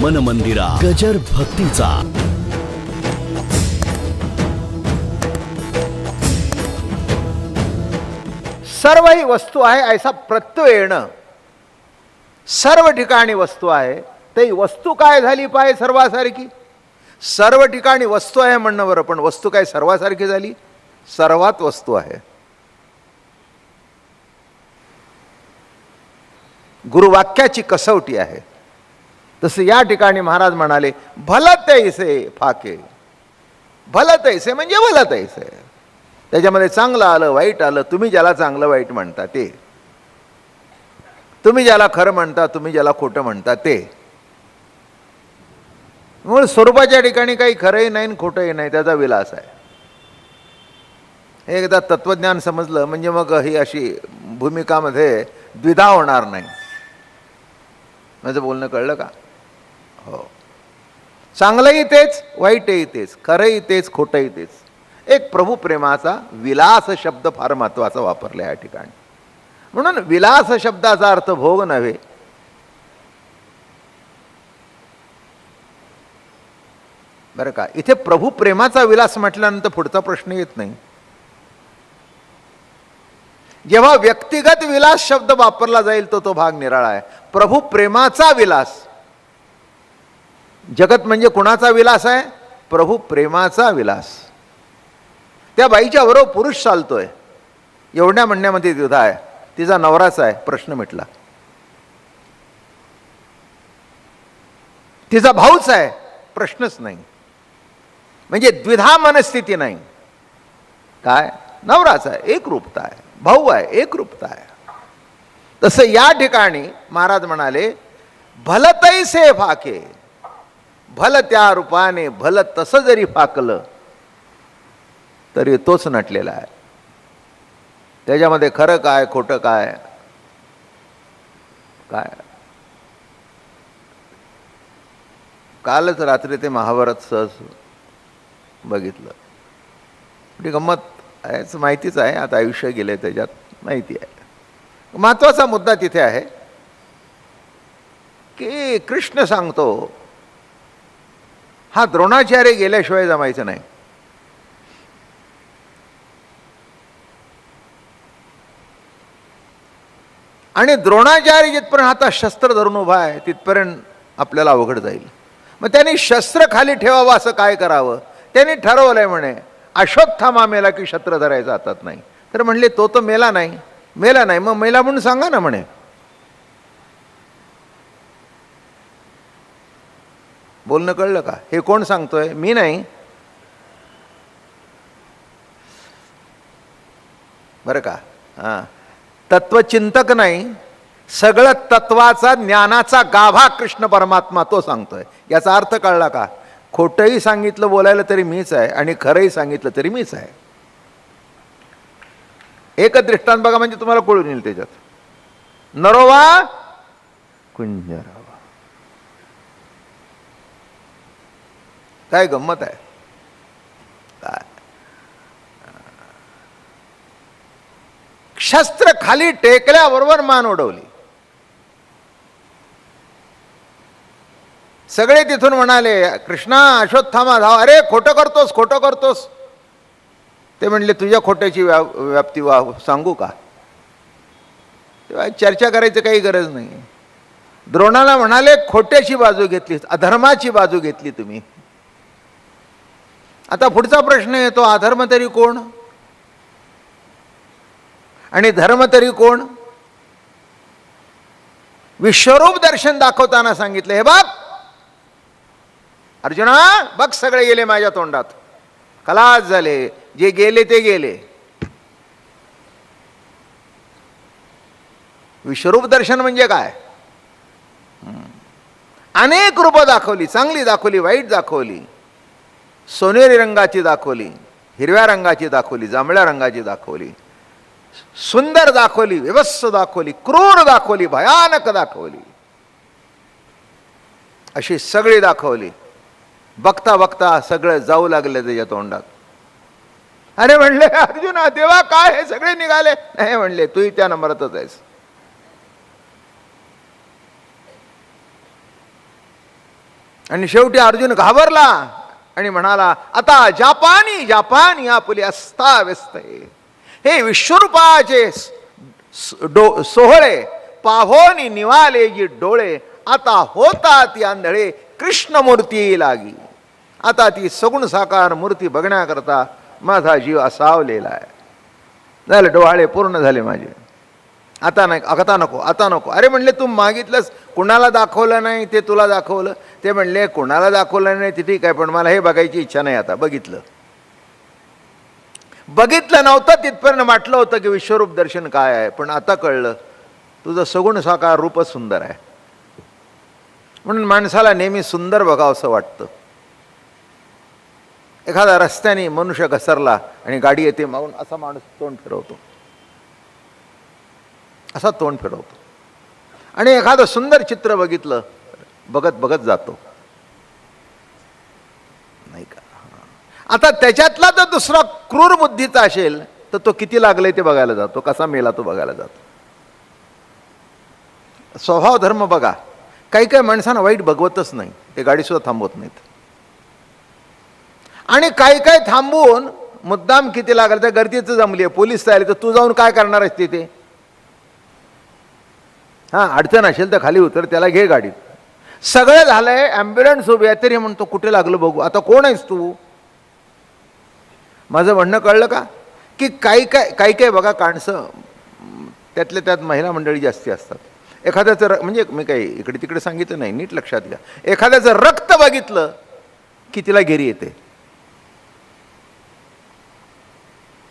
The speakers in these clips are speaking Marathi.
मन मंदिरा गजर भक्तीचा सर्व ही वस्तू आहे ऐसा प्रत्यय येणं. सर्व ठिकाणी वस्तू आहे ते वस्तू काय झाली पाहिजे सर्वासारखी. सर्व ठिकाणी वस्तू आहे म्हणणं बरं, पण वस्तू काय सर्वासारखी झाली. सर्वात वस्तू आहे. गुरुवाक्याची कसवटी आहे. तसं या ठिकाणी महाराज म्हणाले भलतैसे फाके. भलतैसे म्हणजे भलतैसे. त्याच्यामध्ये चांगलं आलं वाईट आलं. तुम्ही ज्याला चांगलं वाईट म्हणता ते, तुम्ही ज्याला खरं म्हणता, तुम्ही ज्याला खोटं म्हणता ते. मूळ स्वरूपाच्या ठिकाणी काही खरंही नाही आणि खोटंही नाही, त्याचा विलास आहे. एकदा तत्वज्ञान समजलं म्हणजे मग ही अशी भूमिकामध्ये द्विधा होणार नाही. माझं बोलणं कळलं का? हो. चांगलंही तेच, वाईटही तेच, खरंही तेच, खोटंही तेच. एक प्रभू प्रेमाचा विलास शब्द फार महत्त्वाचा वापरला या ठिकाणी. म्हणून विलास शब्दाचा अर्थ भोग नव्हे. बरं का, इथे प्रभू प्रेमाचा विलास म्हटल्यानंतर पुढचा प्रश्न येत नाही. जेव्हा व्यक्तिगत विलास शब्द वापरला जाईल तो भाग निराळा आहे. प्रभू प्रेमाचा विलास. जगत म्हणजे कुणाचा विलास आहे? प्रभू प्रेमाचा विलास. त्या बाईच्या बरोबर पुरुष चालतोय एवढ्या म्हणण्यामध्ये द्विधा आहे. तिचा नवराच आहे, प्रश्न मिटला. तिचा भाऊच आहे, प्रश्नच नाही. म्हणजे द्विधा मनस्थिती नाही. काय? नवराच आहे, एकरूपता आहे. भाऊ आहे, एकरूपता आहे. तसं या ठिकाणी महाराज म्हणाले भलतैसे फाके. भल त्या रूपाने भल तसं जरी फाकलं तरी तोच नटलेला आहे. त्याच्यामध्ये खरं काय खोटं काय काय. कालच रात्री ते महाभारत सहज बघितलं. ती गंमत आहे, माहितीच आहे. आता आयुष्य गेले त्याच्यात माहिती आहे. महत्त्वाचा मुद्दा तिथे आहे की कृष्ण सांगतो हा द्रोणाचार्य गेल्याशिवाय जमायचं नाही. आणि द्रोणाचार्य जिथपर्यंत हातात शस्त्र धरून उभा आहे तिथपर्यंत आपल्याला अवघड जाईल. मग त्यांनी शस्त्र खाली ठेवावं असं काय करावं? त्यांनी ठरवलंय म्हणे अश्वत्थामा मेला की शस्त्र धरायचं हातात नाही. तर म्हणले तो मेला नाही. मेला नाही मग मेला म्हणून सांगा ना म्हणे. बोलणं कळलं का? हे कोण सांगतोय? मी नाही बरं का. हां, तत्वचिंतक नाही, सगळं तत्वाचा ज्ञानाचा गाभा कृष्ण परमात्मा तो सांगतोय. याचा अर्थ कळला का? खोटंही सांगितलं बोलायला तरी मीच आहे आणि खरंही सांगितलं तरी मीच आहे. एक दृष्टांत बघा म्हणजे तुम्हाला कळून येईल त्याच्यात. नरोवा कुंजरावा. काय गंमत आहे. काय शस्त्र खाली टेकल्याबरोबर मान उडवली. सगळे तिथून म्हणाले कृष्णा अश्वत्थामा धाव. अरे खोटं करतोस, खोटं करतोस. ते म्हणले तुझ्या खोट्याची व्याप्ती सांगू का? तेव्हा चर्चा करायची काही गरज नाही. द्रोणाला म्हणाले खोट्याची बाजू घेतली, अधर्माची बाजू घेतली तुम्ही. आता पुढचा प्रश्न येतो अधर्म तरी कोण आणि धर्म तरी कोण? विश्वरूप दर्शन दाखवताना सांगितलं हे बघ अर्जुना, बघ सगळे गेले माझ्या तोंडात, खलास झाले. जे गेले ते गेले. विश्वरूप दर्शन म्हणजे काय? अनेक रूप दाखवली. चांगली दाखवली, वाईट दाखवली, सोनेरी रंगाची दाखवली, हिरव्या रंगाची दाखवली, जांभळ्या रंगाची दाखवली, सुंदर दाखवली, विभत्स दाखवली, क्रूर दाखवली, भयानक दाखवली. अशी सगळी दाखवली. बघता बघता सगळं जाऊ लागले त्याच्या तोंडात. अरे म्हणले अर्जुना देवा काय हे सगळे निघाले? नाही म्हणले तूही त्या नंबरातच आहेस. आणि शेवटी अर्जुन घाबरला आणि म्हणाला, आता जापानी जापानी आपुले अस्ताव्यस्त हे विश्वरूपाचे सोहळे पाहोनी निवाले जी डोळे, आता होता ती आंधळे कृष्णमूर्ती लागी. आता ती सगुण साकार मूर्ती बघण्याकरता माझा जीव असावलेला आहे. झालं, डोहाळे पूर्ण झाले माझे. आता नाही, आता नको, आता नको. अरे म्हणले, तू मागितलंस, कुणाला दाखवलं नाही ते तुला दाखवलं. ते म्हणले, कुणाला दाखवलं नाही ते ठीक आहे, पण मला हे बघायची इच्छा नाही. आता बघितलं नव्हतं तिथपर्यंत वाटलं होतं की विश्वरूप दर्शन काय आहे, पण आता कळलं तुझं सगुण साकार रूपच सुंदर आहे. म्हणून माणसाला नेहमी सुंदर बघावं असं वाटतं. एखादा रस्त्याने मनुष्य घसरला आणि गाडी येते मागून, असा माणूस तोंड फिरवतो, असा तोंड फिरवतो. आणि एखादं सुंदर चित्र बघितलं, बघत बघत जातो, नाही का. आता त्याच्यातला तर दुसरा क्रूर बुद्धीचा असेल तर तो किती लागले ते बघायला जातो, कसा मेला तो बघायला जातो. स्वभाव धर्म बघा. काही काही माणसांना वाईट बघवतच नाही, ते गाडी सुद्धा थांबवत नाहीत. आणि काही काही थांबवून मुद्दाम किती लागलं, त्या गर्दीचं जमली आहे, पोलीस आले, तर तू जाऊन काय करणार आहेस तिथे. हां, अडचण असेल तर खाली उतर, त्याला घे गाडीत. सगळं झालंय, ॲम्ब्युलन्स उभी आहे, तरी म्हणतो कुठे लागलं बघू. आता कोण आहेस तू. माझं म्हणणं कळलं का, की काही काय बघा काणसं, त्यातल्या त्यात महिला मंडळी जास्ती असतात. एखाद्याचं म्हणजे मी काही इकडे तिकडे सांगितलं नाही, नीट लक्षात घ्या. एखाद्याचं रक्त बघितलं की तिला गेरी येते.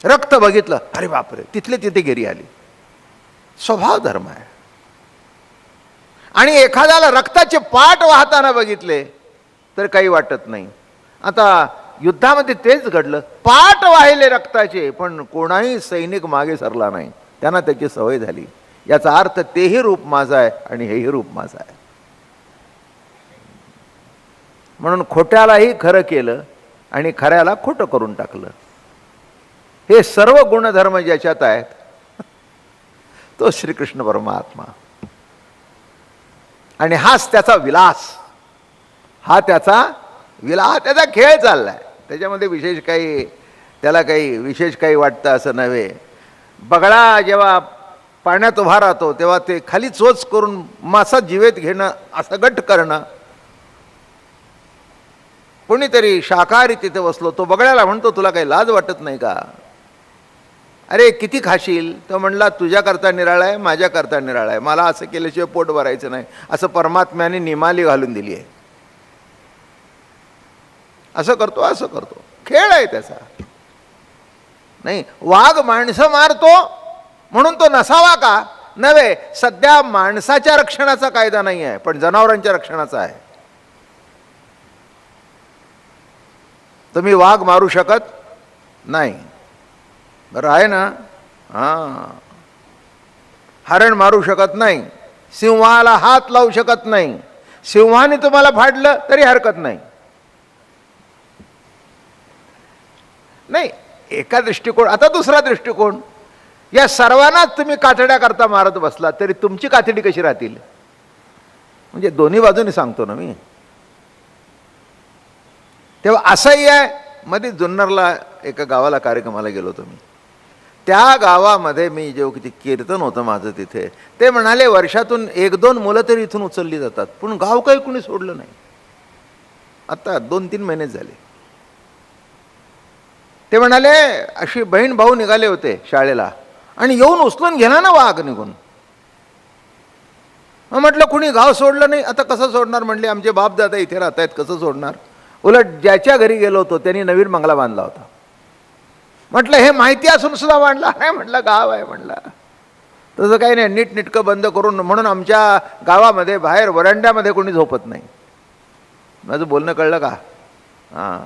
रक्त बघितलं, अरे बापरे, तिथले तिथे गेरी आली. स्वभाव धर्म आहे. आणि एखाद्याला रक्ताचे पाट वाहताना बघितले तर काही वाटत नाही. आता युद्धामध्ये तेच घडलं, पाट वाहिले रक्ताचे, पण कोणाही सैनिक मागे सरला नाही. त्यांना त्याची सवय झाली. याचा अर्थ तेही रूप माझं आहे आणि हेही रूप माझं आहे. म्हणून खोट्यालाही खरं केलं आणि खऱ्याला खोटं करून टाकलं. हे सर्व गुणधर्म ज्याच्यात आहेत तो श्रीकृष्ण परमात्मा. आणि हाच त्याचा विलास, हा त्याचा विलास, त्याचा खेळ चाललाय. त्याच्यामध्ये विशेष काही, त्याला काही विशेष काही वाटतं असं नव्हे. बगळा जेव्हा पाण्यात उभा राहतो तेव्हा ते खाली चोच करून मासा जिवेत घेणं, असं गट करणं. कोणीतरी शाकाहारी तिथे बसलो, तो बगळ्याला म्हणतो, तुला काही लाज वाटत नाही का. अरे किती खाशील. तो म्हणला, तुझ्याकरता निराळा आहे, माझ्याकरता निराळा आहे, मला असं केल्याशिवाय पोट भरायचं नाही. असं परमात्म्याने निमाली घालून दिली आहे. असं करतो, असं करतो, खेळ आहे त्याचा. नाही, वाघ माणसं मारतो म्हणून तो नसावा का. नव्हे, सध्या माणसाच्या रक्षणाचा कायदा नाही आहे, पण जनावरांच्या रक्षणाचा आहे. तुम्ही वाघ मारू शकत नाही, बरं आहे ना. हां, हरण मारू शकत नाही, सिंहाला हात लावू शकत नाही. सिंहाने तुम्हाला फाडलं तरी हरकत नाही. नाही, एका दृष्टिकोन. आता दुसरा दृष्टिकोन, या सर्वांनाच तुम्ही कातड्या करता मारत बसला तरी तुमची कातडी कशी राहतील. म्हणजे दोन्ही बाजूनी सांगतो ना मी. तेव्हा असंही आहे. मध्ये जुन्नरला एका गावाला कार्यक्रमाला गेलो होतो मी. त्या गावामध्ये मी जेव्हा किती कीर्तन होतं माझं तिथे, ते म्हणाले वर्षातून 1-2 मुलं तरी इथून उचलली जातात, पण गाव काही कुणी सोडलं नाही. आता 2-3 महिनेच झाले. ते म्हणाले, अशी बहीण भाऊ निघाले होते शाळेला आणि येऊन उचलून गेला ना वाघ निघून. मग म्हटलं कुणी गाव सोडलं नाही. आता कसं सोडणार म्हणले, आमचे बाप दादा इथे राहत आहेत, कसं सोडणार. उलट ज्याच्या घरी गेलो होतो त्यांनी नवीन बंगला बांधला होता. म्हटलं हे माहिती असून सुद्धा बांधला नाही. म्हटलं गाव आहे म्हणला, तसं काही नाही, नीटनेटकं बंद करून. म्हणून आमच्या गावामध्ये बाहेर वरांड्यामध्ये कोणी झोपत नाही. माझं बोलणं कळलं का. हां,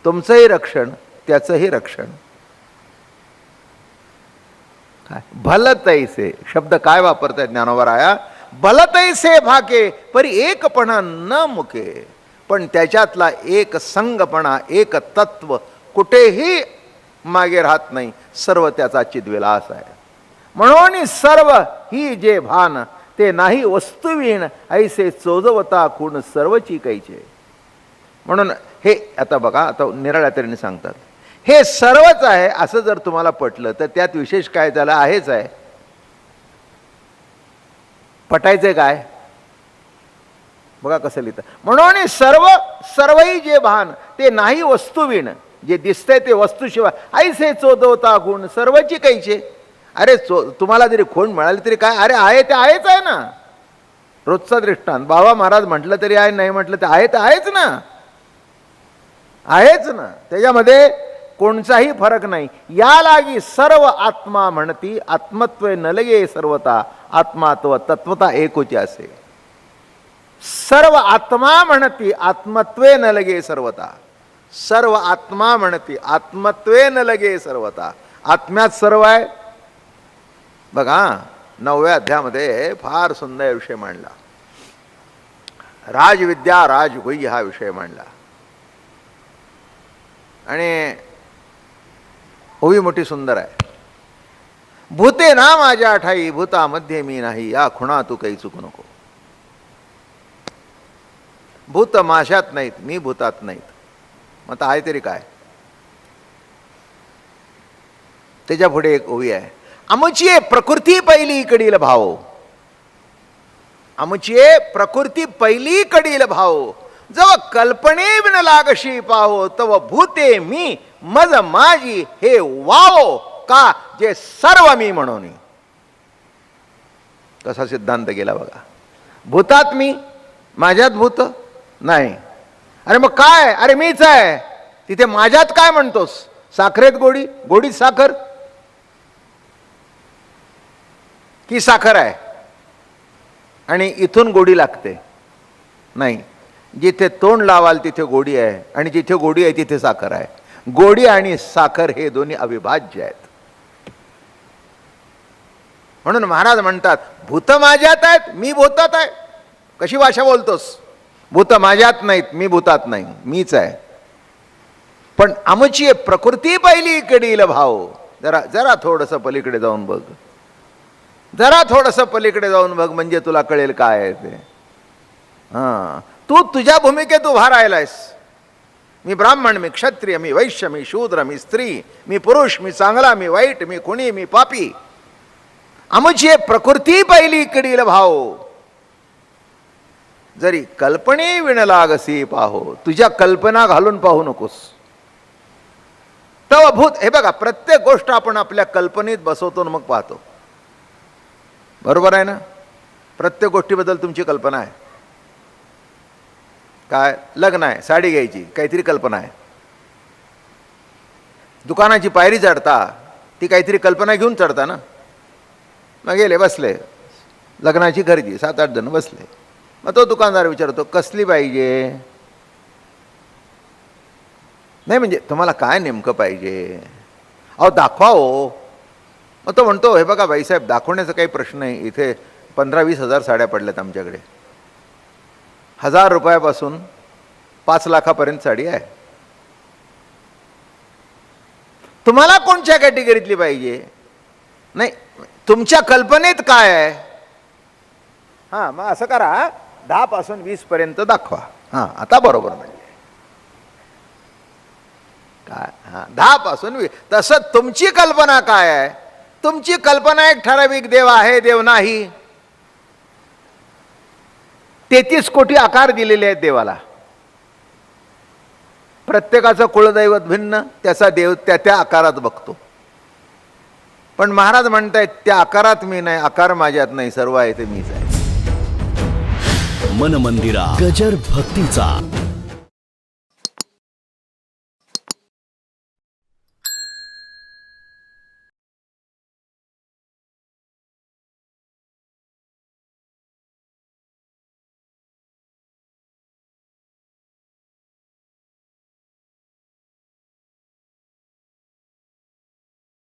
तुमचंही रक्षण, त्याचंही रक्षण. काय भलतैसे शब्द काय वापरताय ज्ञानोबराया. भलतैसे भाके परी एकपणा न मुके. पण त्याच्यातला एक संगपणा, एक तत्व कुठेही मागे राहत नाही. सर्व त्याचा चिद्विलास आहे. म्हणून सर्व ही जे भान ते नाही वस्तुवीण ऐसे चोजवता कुण सर्वची कैचे. म्हणून हे आता बघा, आता निराळ्या तऱ्हेने सांगतात हे सर्वच आहे असं जर तुम्हाला पटलं तर त्यात विशेष काय झालं, आहेच आहे. पटायचंय काय बघा कसं लिहितं. म्हणून सर्वही जे भान ते नाही वस्तुविण, जे दिसतंय ते वस्तूशिवाय ऐसे चोदवता गुण सर्वची कैचे. अरे तुम्हाला जरी खूण मिळाली तरी काय, अरे आहे ते आहेच आहे ना. रोजचा दृष्टांत, बाबा महाराज म्हटलं तरी आहे, नाही म्हटलं तर आहे, तर आहेच ना, आहेच ना. त्याच्यामध्ये कोणताही फरक नाही. या लागी सर्व आत्मा म्हणती आत्मत्व न लगे सर्वता, आत्मात्व तत्वता एकोची असे. सर्व आत्मा म्हणती आत्मत्वे न लगे सर्वता. सर्व आत्मा म्हणती आत्मत्वे न लगे सर्वता. आत्म्यात सर्व आहे. बघा 9व्या अध्यायामध्ये फार सुंदर विषय मांडला. राजविद्या राजगुह्य हा विषय मांडला. आणि ओवी मोठी सुंदर आहे. भूते ना माझ्या ठाई, भूतामध्ये मी नाही, या खुणा तू काही चुकू नको. भूत माझ्यात नाहीत, मी भूतात नाहीत. मग आता आहे तरी काय. त्याच्या पुढे एक ओवी आहे. आमची प्रकृती पहिली कडील भाव, आमची प्रकृती पहिली कडील भाव, जव कल्पने बिन लागशी पाहो, तव भूते मी मज माझी हे वाव का, जे सर्व मी म्हणून. कसा सिद्धांत गेला बघा. भूतात मी, माझ्यात भूत नाही. अरे मग काय, अरे मीच आहे. तिथे माझ्यात काय म्हणतोस. साखरेत गोडी, गोडीत साखर की साखर आहे आणि इथून गोडी लागते नाही. जिथे तोंड लावाल तिथे गोडी आहे आणि जिथे गोडी आहे तिथे साखर आहे. गोडी आणि साखर हे दोन्ही अविभाज्य आहेत. म्हणून महाराज म्हणतात भूत माझ्यात आहेत, मी भूतात आहे. कशी भाषा बोलतोस. भूत माझ्यात नाहीत, मी भूतात नाही, मीच आहे. पण आमची प्रकृती पहिली कडील भाव. जरा जरा थोडंसं पलीकडे जाऊन बघ, जरा थोडंसं पलीकडे जाऊन बघ, म्हणजे तुला कळेल काय आहे ते. हां, तू तुझ्या भूमिकेत उभा राहिलायस. मी ब्राह्मण, मी क्षत्रिय, मी वैश्य, मी शूद्र, मी स्त्री, मी पुरुष, मी चांगला, मी वाईट, मी खुणी, मी पापी. आमची प्रकृती पहिली कडील भाव, जरी कल्पने विण लागसी पाहो. तुझ्या कल्पना घालून पाहू नकोस. तव भूत, हे बघा प्रत्येक गोष्ट आपण आपल्या कल्पनेत बसवतो मग पाहतो. बरोबर आहे ना. प्रत्येक गोष्टीबद्दल तुमची कल्पना आहे. काय लग्न आहे, साडी घ्यायची, काहीतरी कल्पना आहे. दुकानाची पायरी चढता, ती काहीतरी कल्पना घेऊन चढता ना. मग गेले बसले, लग्नाची खरेदी, 7-8 जण बसले. मग तो दुकानदार विचारतो कसली पाहिजे. नाही म्हणजे तुम्हाला काय नेमकं पाहिजे, अहो दाखवा हो. मग तो म्हणतो हे बघा बाईसाहेब, दाखवण्याचा काही प्रश्न नाही. इथे 15-20 हजार साड्या पडल्यात आमच्याकडे. 1000 रुपयापासून 5 लाखापर्यंत साडी आहे. तुम्हाला कोणत्या कॅटेगरीतली पाहिजे. नाही तुमच्या कल्पनेत काय आहे. हां मग असं करा, 10 पासून 20 पर्यंत दाखवा. हां आता बरोबर म्हणजे काय. हां 10 पासून 20. तसं तुमची कल्पना काय आहे. तुमची कल्पना एक ठराविक देव आहे, देव नाही. 33 कोटी आकार दिलेले आहेत देवाला. प्रत्येकाचं कुलदैवत भिन्न, त्याचा देव त्या त्या आकारात बघतो. पण महाराज म्हणतायत त्या आकारात मी नाही, आकार माझ्यात नाही, सर्व आहे ते मीच आहे. मन मंदिरा गजर भक्तीचा.